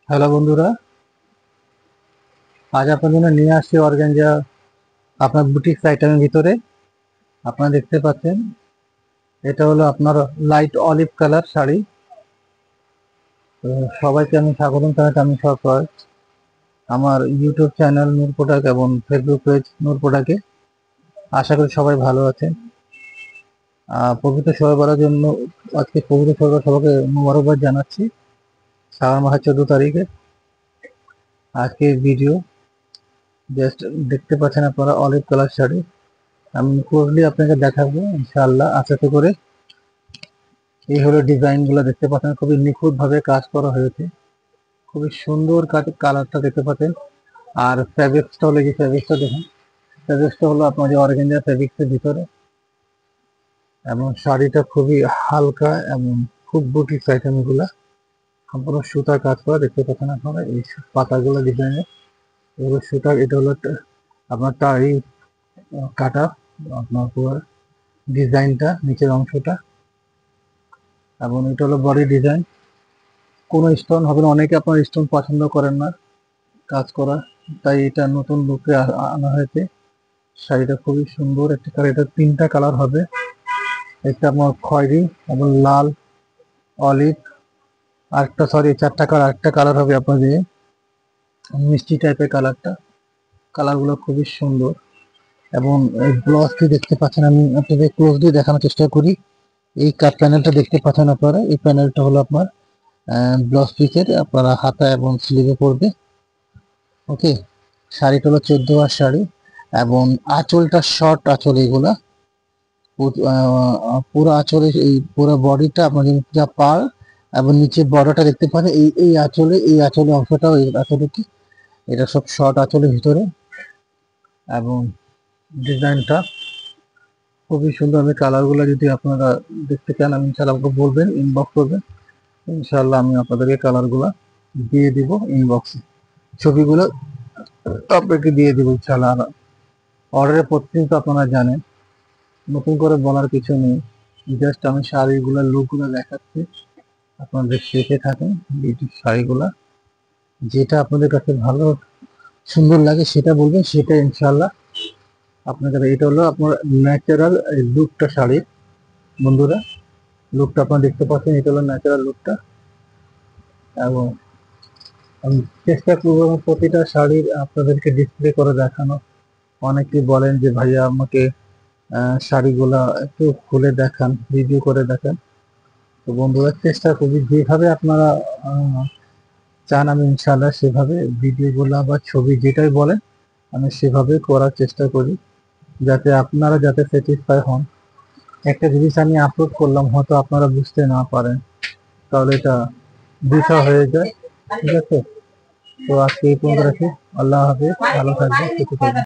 Hello বন্ধুরা, আজ আপনার জন্য নিয়ে আসছি অর্গানজা আপনার বুটিক্স আইটেমের ভিতরে। আপনারা দেখতে পাচ্ছেন, এটা হলো আপনার লাইট অলিভ কালার শাড়ি। তো সবাইকে আমি স্বাগতম জানাচ্ছি। আমি সরকার আমার ইউটিউব চ্যানেল নূর প্রোডাক্ট এবং ফেসবুক পেজ নূর প্রোডাক্টে। আশা করি সবাই ভালো আছেন। পবিত্র শবে বরাতের জন্য আজকে পবিত্র শবে সবাইকে মোবারকবাদ জানাচ্ছি। শ্রাবণ মাসের 14 তারিখে আজকে ভিডিও জাস্ট দেখতে পাচ্ছেন আপনারা অলিভ কালার শাড়ি। আমি ক্লোজলি আপনাকে দেখাবো ইনশাআল্লাহ। আশা করে এই হলো ডিজাইন গুলো দেখতে পাচ্ছেন, খুবই নিখুঁত ভাবে কাজ করা হয়েছে। খুবই সুন্দর কালারটা দেখতে পাচ্ছেন। আর ফ্যাব্রিক্সটা হলো, যে ফ্যাব্রিক্সটা দেখুন, ফ্যাব্রিক্সটা হলো আপনার যে অর্গানজা ফ্যাব্রিক্সের ভিতরে, এবং শাড়িটা খুবই হালকা এবং খুব বুটিক্স আইটেম গুলা সম্পূর্ণ সুতার কাজ করা দেখতে পাচ্ছেন আপনারা। এই পাতাগুলো ডিজাইনের এগুলো সুতার। এটা হলো আপনার টাই কাটা আপনার পুরো ডিজাইনটা, নিচের অংশটা, এবং এটা হলো বডি ডিজাইন। কোনো স্টোন হবে না, অনেকে আপনার স্টোন পছন্দ করেন না কাজ করা, তাই এটা নতুন লুকে আনা হয়েছে। শাড়িটা খুবই সুন্দর একটা কালার। এটা 3টা কালার হবে, একটা আপনার খয়েরি এবং লাল, অলিভ, আরেকটা সরি 4টা কালার। আরেকটা কালার হবে আপনাদের মিষ্টি টাইপের কালারটা। কালারগুলো খুবই সুন্দর। এবং এই ব্লাউজটি দেখতে পাচ্ছেন, আমি আপনাদের ক্লোজলি দেখানোর চেষ্টা করি। এই কাট প্যানেলটা দেখতে পাচ্ছেন আপনারা, এই প্যানেলটা হলো আপনার ব্লাউজ পিসের, আপনারা হাতা এবং স্লিভে পড়বে। ওকে, শাড়িটা হলো 14 শাড়ি, এবং আঁচলটা শর্ট আঁচল। এগুলা পুরো আঁচলে, এই পুরো বডিটা আপনার যা পার এবং নিচে বর্ডারটা দেখতে পাচ্ছেন, এই আঁচলে, এই আঁচলের অংশটাও, এই আঁচলে কি, এটা সব শর্ট আঁচলের ভিতরে। এবং ডিজাইনটা খুবই সুন্দর। আমি কালারগুলো যদি আপনারা দেখতে চান, আমি ইনশাআল্লাহ আমাকে বলবেন, ইনবক্স করবেন। ইনশাআল্লাহ আমি আপনাদেরকে কালারগুলো দিয়ে দিব ইনবক্সে, ছবিগুলো আপনাকে দিয়ে দিব ইনশাআল্লাহ। অর্ডারের প্রতিদিন তো আপনারা জানেন, নতুন করে বলার কিছু নেই। জাস্ট আমি শাড়িগুলোর লুকগুলো দেখাচ্ছি, আপনারা দেখতে থাকেন। এই শাড়িগুলা যেটা আপনাদের কাছে ভালো সুন্দর লাগে সেটা বলবেন, সেটা ইনশাআল্লাহ আপনাদের। এটা হলো আপনার ন্যাচারাল লুকটা শাড়ির বন্ধুরা, লুকটা আপনারা দেখতে পাচ্ছেন, এটা হলো ন্যাচারাল লুকটা। এবং আমি চেষ্টা করবো আমার প্রতিটা শাড়ির আপনাদেরকে ডিসপ্লে করে দেখানো। অনেকে বলেন যে ভাইয়া আমাকে শাড়িগুলা একটু খুলে দেখান, রিভিউ করে দেখান। তো বন্ধুরা, চেষ্টা করি যেভাবে আপনারা চান, আমি ইনশাআল্লাহ সেভাবে ভিডিওগুলা বা ছবি যেটাই বলেন আমি সেভাবে করার চেষ্টা করি, যাতে আপনারা যাতে স্যাটিসফাই হন। একটা জিনিস আমি আপলোড করলাম, হয়তো আপনারা বুঝতে না পারেন, তাহলে এটা বিষয় হয়ে যায়। ঠিক আছে, তো আজকে এই পর্যন্ত রাখি। আল্লাহ হাফেজ, ভালো থাকবেন, সুস্থ থাকবেন।